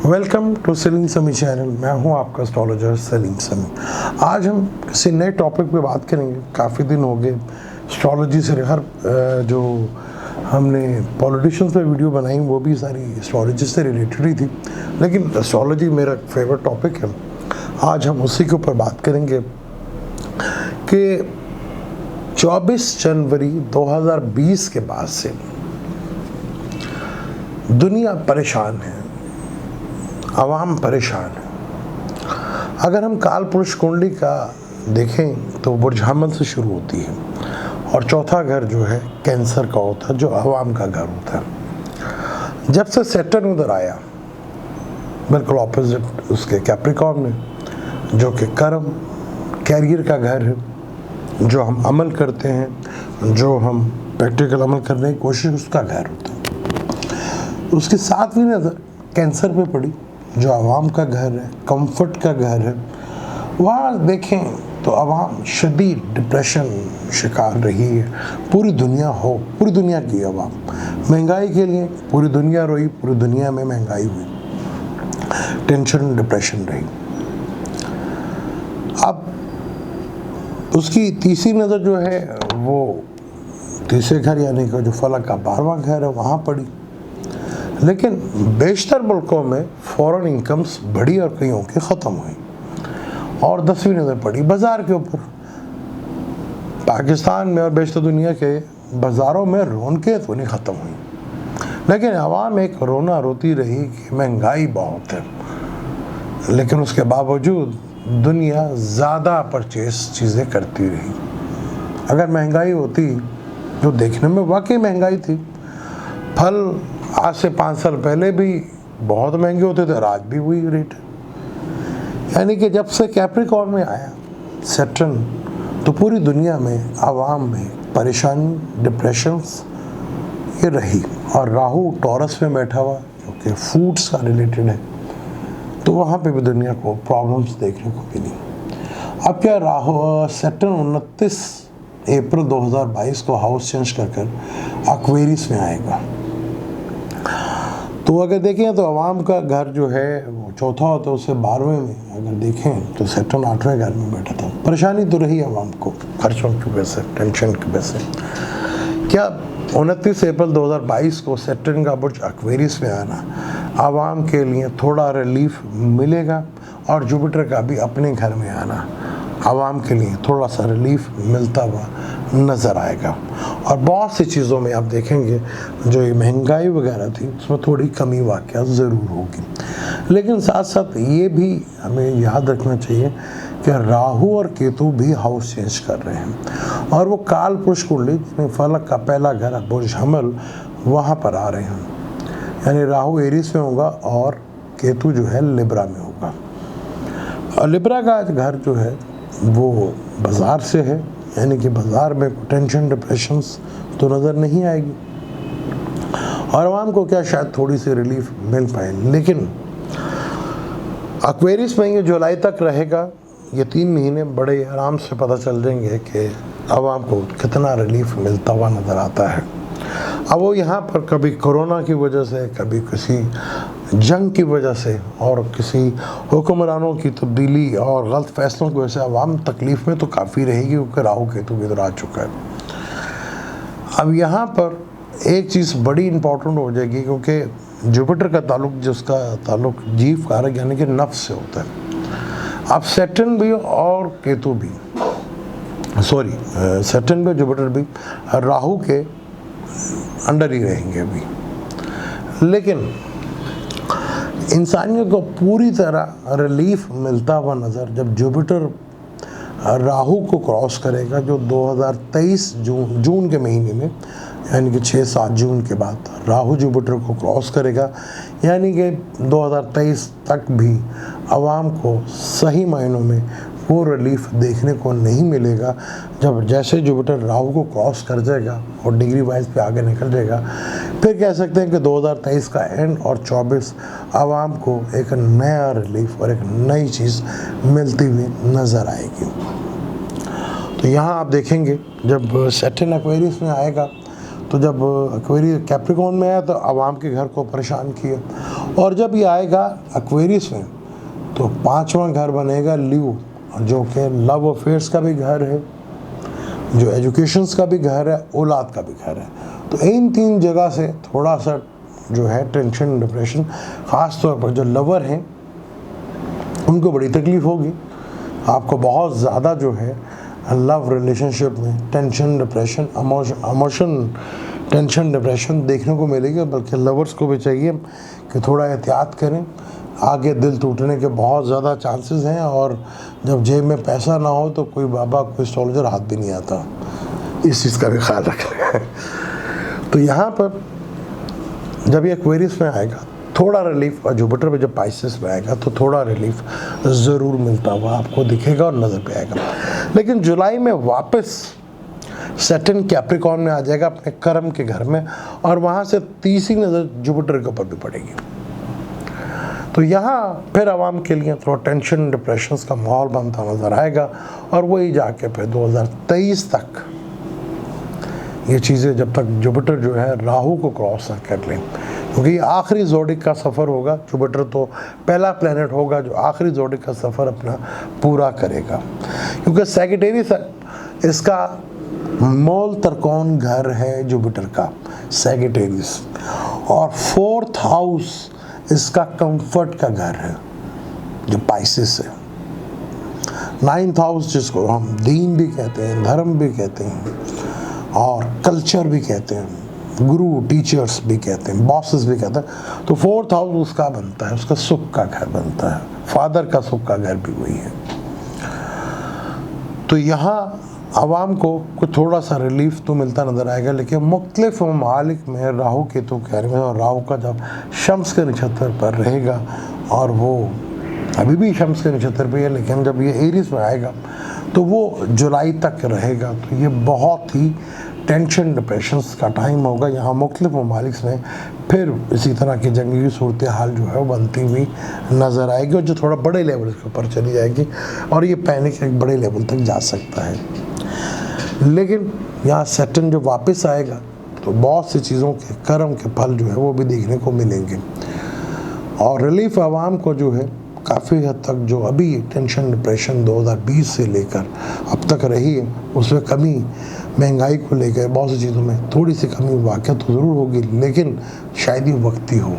Welcome to Salim समी channel. मैं हूं आपका एस्ट्रोलॉजर सलीम समी। आज हम किसी नए टॉपिक पे बात करेंगे। काफ़ी दिन हो गए एस्ट्रोलॉजी से जो हमने पॉलिटिशियंस पे वीडियो बनाई वो भी सारी एस्ट्रोलॉजी से रिलेटेड ही थी, लेकिन एस्ट्रोलॉजी मेरा फेवरेट टॉपिक है। आज हम उसी के ऊपर बात करेंगे कि 24 जनवरी 2020 के बाद से दुनिया परेशान है, आवाम परेशान है। अगर हम काल पुरुष कुंडली का देखें तो बुर्ज हमल से शुरू होती है और चौथा घर जो है कैंसर का होता है, जो आवाम का घर होता है। जब से सैटर्न उधर आया, बिल्कुल ऑपोजिट उसके कैप्रिकॉर्न में, जो कि कर्म कैरियर का घर है, जो हम अमल करते हैं, जो हम प्रैक्टिकल अमल करने की कोशिश, उसका घर होता है। उसकी सातवीं नज़र कैंसर पे पड़ी, जो आवाम का घर है, कंफर्ट का घर है। वहाँ देखें तो आवाम शदीद डिप्रेशन शिकार रही है। पूरी दुनिया की आवाम महंगाई के लिए पूरी दुनिया रोई, पूरी दुनिया में महंगाई हुई, टेंशन डिप्रेशन रही। अब उसकी तीसरी नज़र जो है वो तीसरे घर यानी कि जो फलक का 12वां घर है वहाँ पड़ी। लेकिन बेशतर मुल्कों में फॉरेन इनकम्स बढ़ी और कईयों की ख़त्म हुई। और 10वीं नज़र पड़ी बाज़ार के ऊपर। पाकिस्तान में और बेशतर दुनिया के बाज़ारों में रौनकें तो नहीं ख़त्म हुई, लेकिन आवाम एक रोना रोती रही कि महंगाई बहुत है। लेकिन उसके बावजूद दुनिया ज़्यादा परचेस चीज़ें करती रही। अगर महंगाई होती, जो देखने में वाकई महंगाई थी, फल आज से 5 साल पहले भी बहुत महंगे होते थे, आज भी वही रेट है। यानी कि जब से कैप्रिकॉर्न में आया सैटर्न, तो पूरी दुनिया में आवाम में परेशानी, डिप्रेशंस ये रही। और राहु टॉरस में बैठा हुआ, जो कि फूड्स का रिलेटेड है, तो वहाँ पे भी दुनिया को प्रॉब्लम्स देखने को मिली। अब क्या सैटर्न 29 अप्रैल 2022 को हाउस चेंज कर एक्वेरियस में आएगा। तो अगर देखें तो आवाम का घर जो है वो चौथा होता है, उससे 12वें में अगर देखें तो सैटर्न 8वें घर में बैठा था। परेशानी तो रही आवाम को खर्चों की वजह से, टेंशन की वजह से। क्या 29 अप्रैल 2022 को सैटर्न का बुर्ज एक्वेरियस में आना आवाम के लिए थोड़ा रिलीफ मिलेगा, और जुपिटर का भी अपने घर में आना आवाम के लिए थोड़ा सा रिलीफ मिलता हुआ नज़र आएगा। और बहुत सी चीज़ों में आप देखेंगे जो ये महंगाई वगैरह थी उसमें थोड़ी कमी वाक़या ज़रूर होगी। लेकिन साथ साथ ये भी हमें याद रखना चाहिए कि राहु और केतु भी हाउस चेंज कर रहे हैं, और वो काल पुरुष कुंडली जिसमें फलक का पहला घर बुर्ज हमल वहाँ पर आ रहे हैं। यानी राहु एरीज में होगा और केतु जो है लिब्रा में होगा। और लिब्रा का घर जो है वो बाज़ार से है, यानी कि बाज़ार में टेंशन डिप्रेशंस तो नज़र नहीं आएगी, और आवाम को क्या शायद थोड़ी सी रिलीफ मिल पाए। लेकिन एक्वेरियस में ये जुलाई तक रहेगा। ये 3 महीने बड़े आराम से पता चल जाएंगे कि आवाम को कितना रिलीफ मिलता हुआ नज़र आता है। अब वो यहाँ पर कभी कोरोना की वजह से, कभी किसी जंग की वजह से, और किसी हुक्मरानों की तब्दीली और गलत फैसलों की वजह से आवाम तकलीफ़ में तो काफ़ी रहेगी, क्योंकि राहु केतु भी इधर आ चुका है। अब यहाँ पर एक चीज़ बड़ी इम्पोर्टेंट हो जाएगी, क्योंकि जुपिटर का ताल्लुक, जिसका ताल्लुक जीव कारक यानी कि नफ्स से होता है। अब सैटर्न भी और केतु भी, सैटर्न भी जुपिटर भी राहु के अंडर ही रहेंगे अभी। लेकिन इंसानियों को पूरी तरह रिलीफ मिलता हुआ नज़र जब जुपिटर राहु को क्रॉस करेगा, जो 2023 जून के महीने में, यानी कि 6-7 जून के बाद राहु जुपिटर को क्रॉस करेगा। यानी कि 2023 तक भी आवाम को सही मायनों में वो रिलीफ देखने को नहीं मिलेगा। जब जैसे जुपिटर राहु को क्रॉस कर जाएगा और डिग्री वाइज पे आगे निकल जाएगा, फिर कह सकते हैं कि 2023 का एंड और 24 आवाम को एक नया रिलीफ और एक नई चीज़ मिलती हुई नज़र आएगी। तो यहाँ आप देखेंगे जब सैटर्न एक्वेरियस में आएगा, तो जब एक्वेरियस कैप्रिकॉर्न में आया तो आवाम के घर को परेशान किया, और जब ये आएगा एक्वेरियस में तो 5वां घर बनेगा ल्यू, जो कि लव अफेयर्स का भी घर है, जो एजुकेशंस का भी घर है, औलाद का भी घर है। तो इन 3 जगह से थोड़ा सा जो है टेंशन, डिप्रेशन, ख़ास तौर पर जो लवर हैं उनको बड़ी तकलीफ़ होगी। आपको बहुत ज़्यादा जो है लव रिलेशनशिप में tension, depression, emotion tension, depression देखने को मिलेगी। बल्कि लवर्स को भी चाहिए कि थोड़ा एहतियात करें, आगे दिल टूटने के बहुत ज़्यादा चांसेस हैं। और जब जेब में पैसा ना हो तो कोई बाबा, कोई सोल्जर हाथ भी नहीं आता, इस चीज़ का भी ख्याल रखें। तो यहाँ पर जब ये एक्वेरियस में आएगा थोड़ा रिलीफ, और जुपिटर में जब पाइसेस में आएगा तो थोड़ा रिलीफ ज़रूर मिलता हुआ आपको दिखेगा और नज़र पे आएगा। लेकिन जुलाई में वापस सैटर्न कैप्रिकॉर्न में आ जाएगा अपने कर्म के घर में, और वहाँ से तीसरी नज़र जुपिटर के ऊपर भी पड़ेगी। तो यहाँ फिर आवाम के लिए थोड़ा टेंशन, डिप्रेशंस का माहौल बनता नज़र आएगा। और वही जाके फिर 2023 तक ये चीज़ें, जब तक जुपिटर जो है राहु को क्रॉस ना कर लें, क्योंकि ये आखिरी जोडिक का सफ़र होगा। जुपिटर तो पहला प्लैनेट होगा जो आखिरी जोडिक का सफ़र अपना पूरा करेगा, क्योंकि सैजिटेरियस इसका मूल त्रिकोण घर है जुपिटर का, सैजिटेरियस, और 4th हाउस इसका कंफर्ट का घर है जो पाइसेस है। 9th हाउस जिसको हम दीन भी कहते हैं, धर्म भी कहते हैं, और कल्चर भी कहते हैं, गुरु, टीचर्स भी कहते हैं, बॉसेस भी कहते हैं। तो 4th हाउस उसका बनता है, उसका सुख का घर बनता है, फादर का सुख का घर भी वही है। तो यहाँ आवाम को कुछ थोड़ा सा रिलीफ तो मिलता नज़र आएगा। लेकिन मुख्तलिफ ममालिक में राहु केतु के घर में, और राहु का जब शम्स के नक्षत्र पर रहेगा, और वो अभी भी शम्स के नक्षत्र पर है, लेकिन जब ये एरीज में आएगा तो वो जुलाई तक रहेगा। तो ये बहुत ही टेंशन, डिप्रेशंस का टाइम होगा। यहाँ मुख्तलिफ ममालिक में फिर इसी तरह की जंगी सूरत हाल जो है वो बनती हुई नज़र आएगी, और जो थोड़ा बड़े लेवल के ऊपर चली जाएगी, और ये पैनिक एक बड़े लेवल तक जा सकता है। लेकिन यहाँ सैटर्न जब वापस आएगा तो बहुत सी चीज़ों के कर्म के फल जो है वो भी देखने को मिलेंगे। और रिलीफ आवाम को जो है काफ़ी हद तक जो अभी टेंशन, डिप्रेशन 2020 से लेकर अब तक रही है, उसमें कमी, महंगाई को लेकर बहुत सी चीज़ों में थोड़ी सी कमी वाक़ई तो ज़रूर होगी, लेकिन शायद ही वक्ती हो।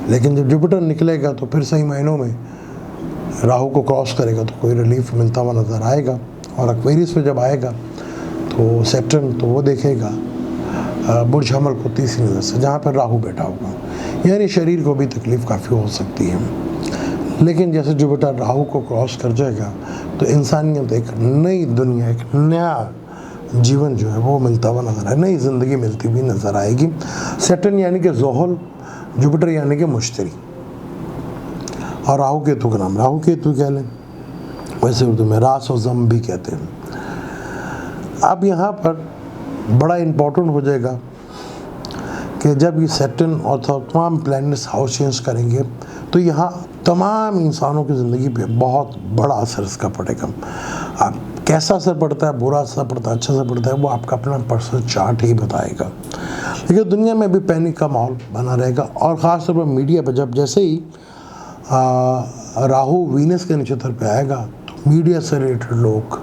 लेकिन जब जुपिटर निकलेगा तो फिर सही महीनों में राहु को क्रॉस करेगा तो कोई रिलीफ मिलता हुआ नज़र आएगा। और एक्वेरियस में जब आएगा तो सैटर्न तो वो देखेगा बुर्ज हमल को तीसरी नज़र से, जहाँ पर राहु बैठा होगा, यानी शरीर को भी तकलीफ़ काफ़ी हो सकती है। लेकिन जैसे जुपिटर राहु को क्रॉस कर जाएगा तो इंसानियत एक नई दुनिया, एक नया जीवन जो है वो मिलता हुआ नज़र आए, नई ज़िंदगी मिलती हुई नज़र आएगी। सैटर्न यानी कि ज़ोहल, जुपिटर यानी कि मुश्तरी, और राहु केतु का नाम राहु केतु कह लें, वैसे उर्दू में रास और जम भी कहते हैं। अब यहाँ पर बड़ा इम्पोर्टेंट हो जाएगा कि जब ये सैटर्न और तमाम प्लैनेट्स हाउस चेंज करेंगे तो यहाँ तमाम इंसानों की ज़िंदगी पे बहुत बड़ा असर इसका पड़ेगा। अब कैसा असर पड़ता है, बुरा असर पड़ता है, अच्छा असर पड़ता है, वो आपका अपना पर्सनल चार्ट ही बताएगा। लेकिन दुनिया में भी पैनिक का माहौल बना रहेगा, और ख़ास तौर पर मीडिया पर जब जैसे ही राहु वीनस के नक्षत्र पे आएगा तो मीडिया से रिलेटेड लोग,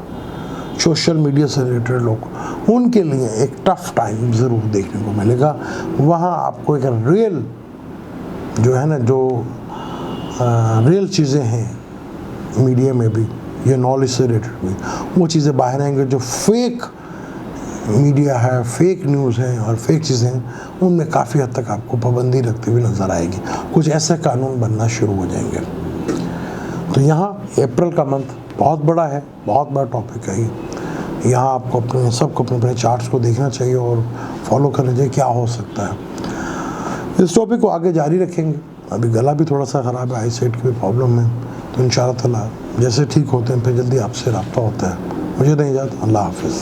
सोशल मीडिया से रिलेटेड लोग, उनके लिए एक टफ टाइम ज़रूर देखने को मिलेगा। वहाँ आपको एक रियल जो है ना, जो रियल चीज़ें हैं मीडिया में भी, ये नॉलेज से रिलेटेड भी, वो चीज़ें बाहर आएंगे। जो फेक मीडिया है, फेक न्यूज़ है और फेक चीज़ें हैं, उनमें काफ़ी हद तक आपको पाबंदी रखते हुए नज़र आएगी। कुछ ऐसे कानून बनना शुरू हो जाएंगे। तो यहाँ अप्रैल का मंथ बहुत बड़ा है, बहुत बड़ा टॉपिक है। यहाँ आपको अपने सबको अपने चार्ट्स को देखना चाहिए और फॉलो करना चाहिए क्या हो सकता है। इस टॉपिक को आगे जारी रखेंगे। अभी गला भी थोड़ा सा ख़राब है, आई साइट की भी प्रॉब्लम है, तो इंशाअल्लाह ताला जैसे ठीक होते हैं फिर जल्दी आपसे रब्ता होता है। मुझे नहीं जाता। अल्लाह हाफिज़।